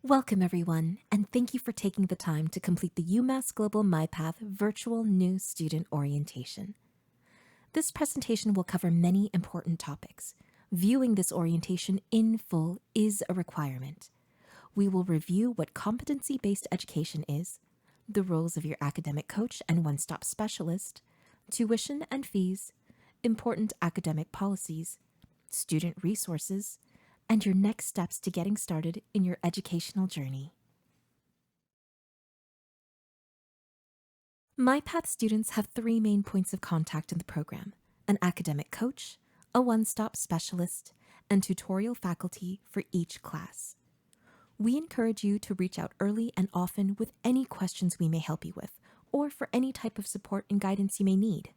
Welcome, everyone, and thank you for taking the time to complete the UMass Global MyPath Virtual New Student Orientation. This presentation will cover many important topics. Viewing this orientation in full is a requirement. We will review what competency-based education is, the roles of your academic coach and one-stop specialist, tuition and fees, important academic policies, student resources, and your next steps to getting started in your educational journey. MyPath students have three main points of contact in the program: an academic coach, a one-stop specialist, and tutorial faculty for each class. We encourage you to reach out early and often with any questions we may help you with, or for any type of support and guidance you may need.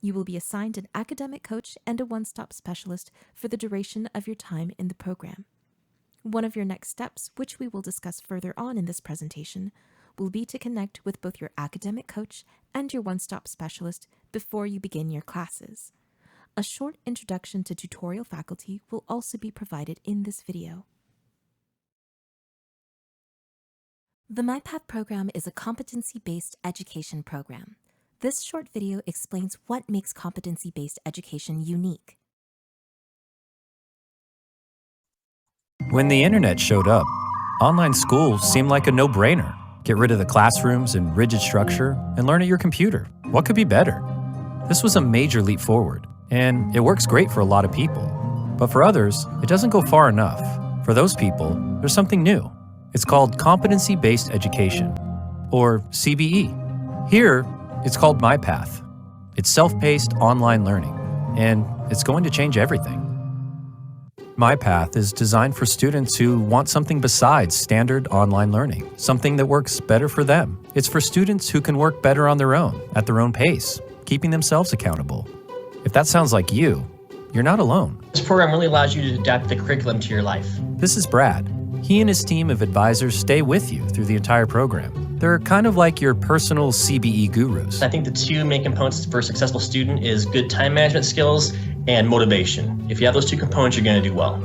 You will be assigned an academic coach and a one-stop specialist for the duration of your time in the program. One of your next steps, which we will discuss further on in this presentation, will be to connect with both your academic coach and your one-stop specialist before you begin your classes. A short introduction to tutorial faculty will also be provided in this video. The MyPath program is a competency-based education program. This short video explains what makes competency-based education unique. When the internet showed up, online school seemed like a no-brainer. Get rid of the classrooms and rigid structure and learn at your computer. What could be better? This was a major leap forward, and it works great for a lot of people. But for others, it doesn't go far enough. For those people, there's something new. It's called competency-based education, or CBE. Here, it's called MyPath. It's self-paced online learning, and it's going to change everything. MyPath is designed for students who want something besides standard online learning, something that works better for them. It's for students who can work better on their own, at their own pace, keeping themselves accountable. If that sounds like you, you're not alone. This program really allows you to adapt the curriculum to your life. This is Brad. He and his team of advisors stay with you through the entire program. They're kind of like your personal CBE gurus. I think the two main components for a successful student is good time management skills and motivation. If you have those two components, you're going to do well.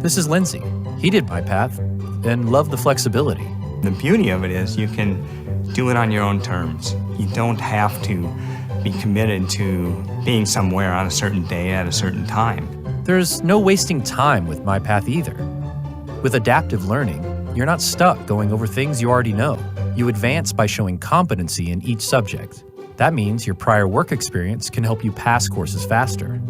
This is Lindsay. He did MyPath and loved the flexibility. The beauty of it is you can do it on your own terms. You don't have to be committed to being somewhere on a certain day at a certain time. There's no wasting time with MyPath either. With adaptive learning, you're not stuck going over things you already know. You advance by showing competency in each subject. That means your prior work experience can help you pass courses faster.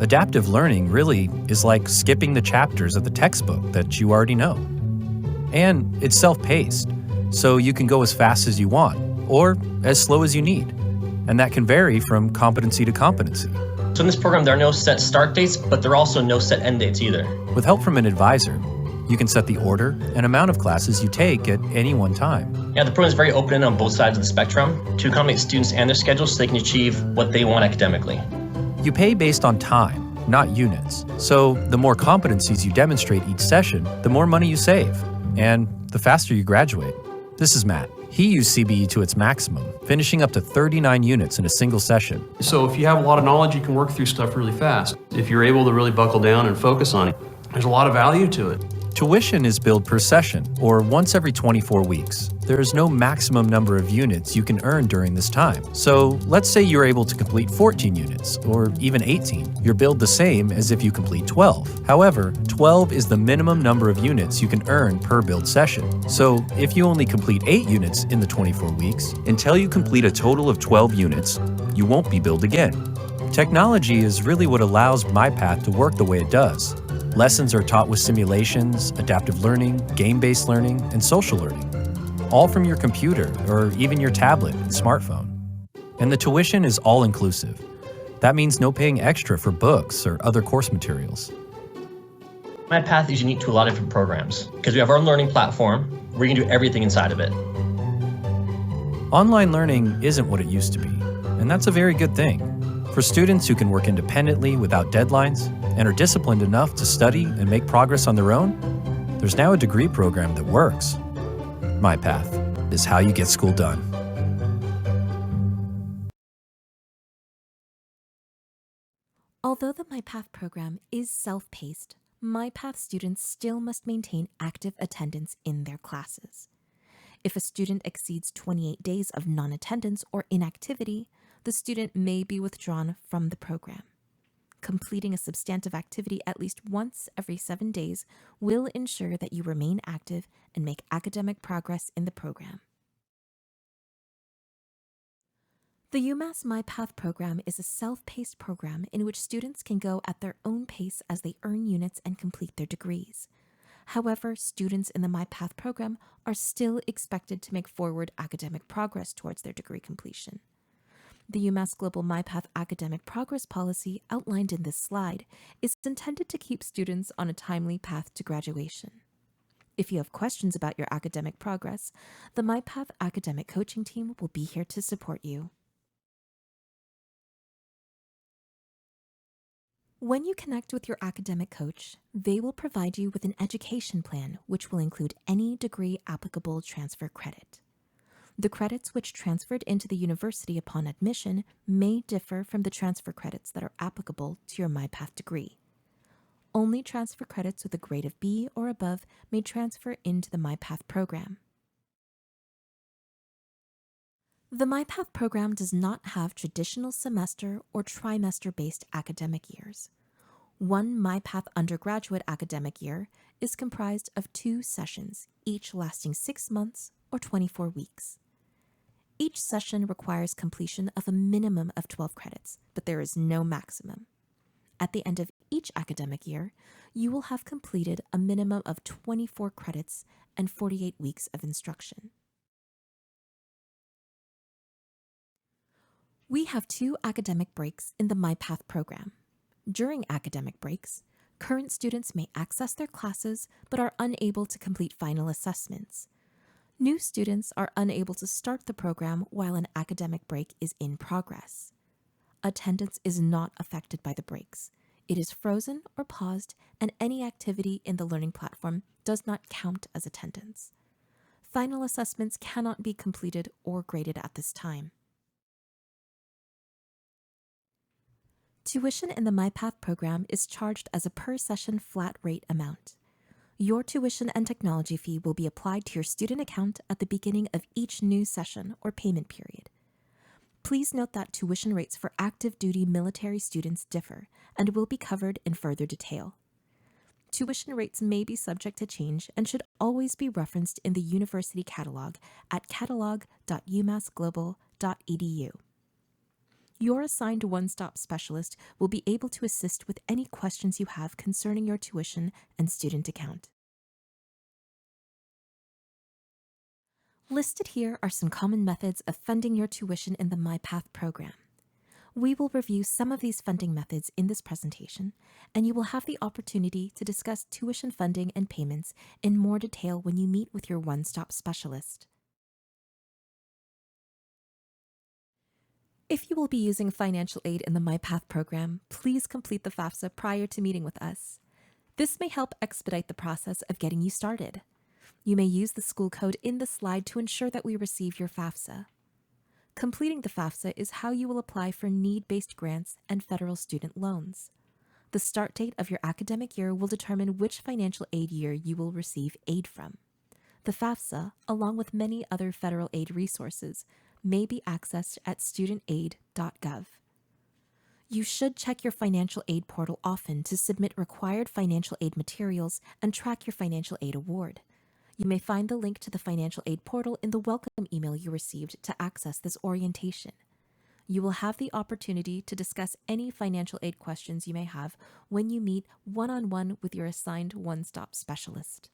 Adaptive learning really is like skipping the chapters of the textbook that you already know. And it's self-paced, so you can go as fast as you want, or as slow as you need. And that can vary from competency to competency. So in this program, there are no set start dates, but there are also no set end dates either. With help from an advisor, you can set the order and amount of classes you take at any one time. Yeah, the program is very open on both sides of the spectrum to accommodate students and their schedules so they can achieve what they want academically. You pay based on time, not units. So the more competencies you demonstrate each session, the more money you save, and the faster you graduate. This is Matt. He used CBE to its maximum, finishing up to 39 units in a single session. So if you have a lot of knowledge, you can work through stuff really fast. If you're able to really buckle down and focus on it, there's a lot of value to it. Tuition is billed per session, or once every 24 weeks. There is no maximum number of units you can earn during this time. So let's say you're able to complete 14 units, or even 18. You're billed the same as if you complete 12. However, 12 is the minimum number of units you can earn per billed session. So if you only complete 8 units in the 24 weeks, until you complete a total of 12 units, you won't be billed again. Technology is really what allows MyPath to work the way it does. Lessons are taught with simulations, adaptive learning, game-based learning, and social learning, all from your computer or even your tablet and smartphone. And the tuition is all-inclusive. That means no paying extra for books or other course materials. MyPath is unique to a lot of different programs because we have our own learning platform where you can do everything inside of it. Online learning isn't what it used to be, and that's a very good thing. For students who can work independently without deadlines and are disciplined enough to study and make progress on their own, there's now a degree program that works. MyPath is how you get school done. Although the MyPath program is self-paced, MyPath students still must maintain active attendance in their classes. If a student exceeds 28 days of non-attendance or inactivity, the student may be withdrawn from the program. Completing a substantive activity at least once every 7 days will ensure that you remain active and make academic progress in the program. The UMass MyPath program is a self-paced program in which students can go at their own pace as they earn units and complete their degrees. However, students in the MyPath program are still expected to make forward academic progress towards their degree completion. The UMass Global MyPath Academic Progress Policy outlined in this slide is intended to keep students on a timely path to graduation. If you have questions about your academic progress, the MyPath Academic Coaching Team will be here to support you. When you connect with your academic coach, they will provide you with an education plan which will include any degree applicable transfer credit. The credits which transferred into the university upon admission may differ from the transfer credits that are applicable to your MyPath degree. Only transfer credits with a grade of B or above may transfer into the MyPath program. The MyPath program does not have traditional semester or trimester-based academic years. One MyPath undergraduate academic year is comprised of 2 sessions, each lasting 6 months or 24 weeks. Each session requires completion of a minimum of 12 credits, but there is no maximum. At the end of each academic year, you will have completed a minimum of 24 credits and 48 weeks of instruction. We have 2 academic breaks in the MyPath program. During academic breaks, current students may access their classes but are unable to complete final assessments. New students are unable to start the program while an academic break is in progress. Attendance is not affected by the breaks. It is frozen or paused, and any activity in the learning platform does not count as attendance. Final assessments cannot be completed or graded at this time. Tuition in the MyPath program is charged as a per-session flat rate amount. Your tuition and technology fee will be applied to your student account at the beginning of each new session or payment period. Please note that tuition rates for active duty military students differ and will be covered in further detail. Tuition rates may be subject to change and should always be referenced in the university catalog at catalog.umassglobal.edu. Your assigned one-stop specialist will be able to assist with any questions you have concerning your tuition and student account. Listed here are some common methods of funding your tuition in the MyPath program. We will review some of these funding methods in this presentation, and you will have the opportunity to discuss tuition funding and payments in more detail when you meet with your one-stop specialist. If you will be using financial aid in the MyPath program, please complete the FAFSA prior to meeting with us. This may help expedite the process of getting you started. You may use the school code in the slide to ensure that we receive your FAFSA. Completing the FAFSA is how you will apply for need-based grants and federal student loans. The start date of your academic year will determine which financial aid year you will receive aid from. The FAFSA, along with many other federal aid resources, may be accessed at studentaid.gov. You should check your financial aid portal often to submit required financial aid materials and track your financial aid award. You may find the link to the financial aid portal in the welcome email you received to access this orientation. You will have the opportunity to discuss any financial aid questions you may have when you meet one-on-one with your assigned one-stop specialist.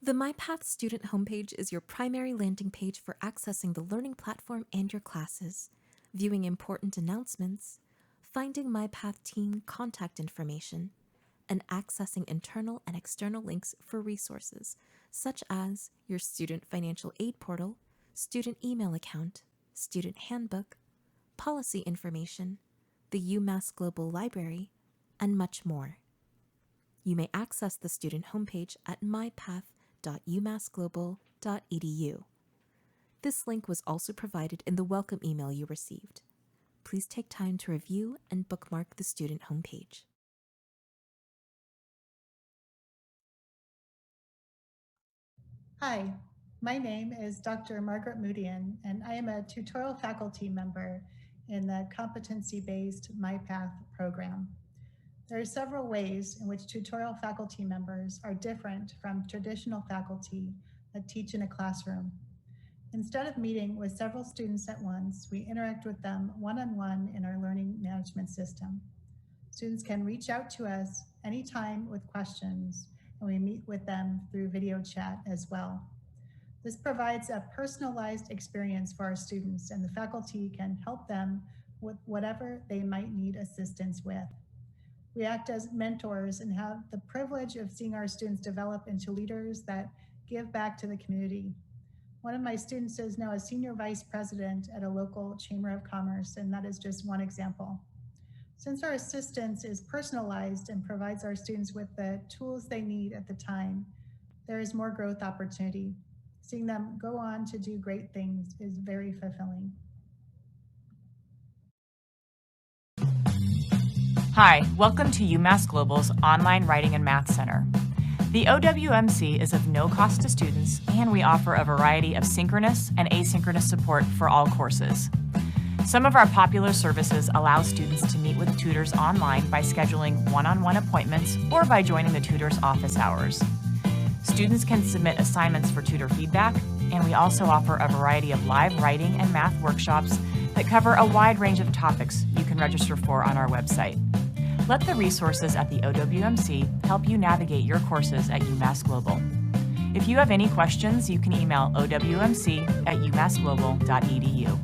The MyPath student homepage is your primary landing page for accessing the learning platform and your classes, viewing important announcements, finding MyPath team contact information, and accessing internal and external links for resources such as your student financial aid portal, student email account, student handbook, policy information, the UMass Global Library, and much more. You may access the student homepage at mypath.umassglobal.edu. This link was also provided in the welcome email you received. please take time to review and bookmark the student homepage. Hi, my name is Dr. Margaret Moodian, and I am a tutorial faculty member in the competency-based MyPath program. There are several ways in which tutorial faculty members are different from traditional faculty that teach in a classroom. Instead of meeting with several students at once, we interact with them one-on-one in our learning management system. Students can reach out to us anytime with questions, and we meet with them through video chat as well. This provides a personalized experience for our students, and the faculty can help them with whatever they might need assistance with. We act as mentors and have the privilege of seeing our students develop into leaders that give back to the community. One of my students is now a senior vice president at a local chamber of commerce, and that is just one example. Since our assistance is personalized and provides our students with the tools they need at the time, there is more growth opportunity. Seeing them go on to do great things is very fulfilling. Hi, welcome to UMass Global's Online Writing and Math Center. The OWMC is of no cost to students, and we offer a variety of synchronous and asynchronous support for all courses. Some of our popular services allow students to meet with tutors online by scheduling one-on-one appointments or by joining the tutor's office hours. Students can submit assignments for tutor feedback, and we also offer a variety of live writing and math workshops that cover a wide range of topics you can register for on our website. Let the resources at the OWMC help you navigate your courses at UMass Global. If you have any questions, you can email owmc@umassglobal.edu.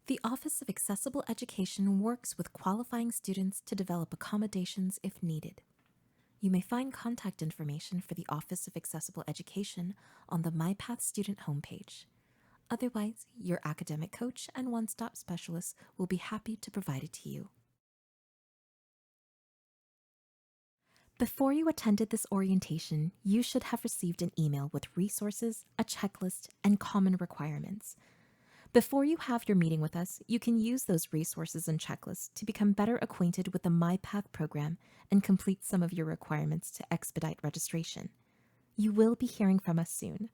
The Office of Accessible Education works with qualifying students to develop accommodations if needed. You may find contact information for the Office of Accessible Education on the MyPath student homepage. Otherwise, your academic coach and one-stop specialist will be happy to provide it to you. Before you attended this orientation, you should have received an email with resources, a checklist, and common requirements. Before you have your meeting with us, you can use those resources and checklists to become better acquainted with the MyPath program and complete some of your requirements to expedite registration. You will be hearing from us soon.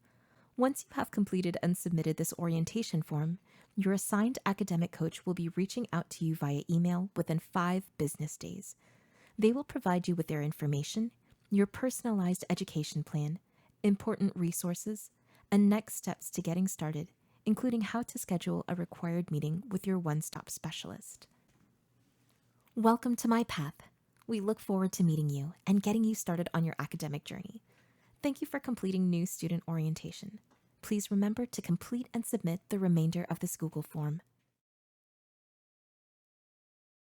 Once you have completed and submitted this orientation form, your assigned academic coach will be reaching out to you via email within 5 business days. They will provide you with their information, your personalized education plan, important resources, and next steps to getting started, including how to schedule a required meeting with your one-stop specialist. Welcome to MyPath. We look forward to meeting you and getting you started on your academic journey. Thank you for completing new student orientation. Please remember to complete and submit the remainder of this Google form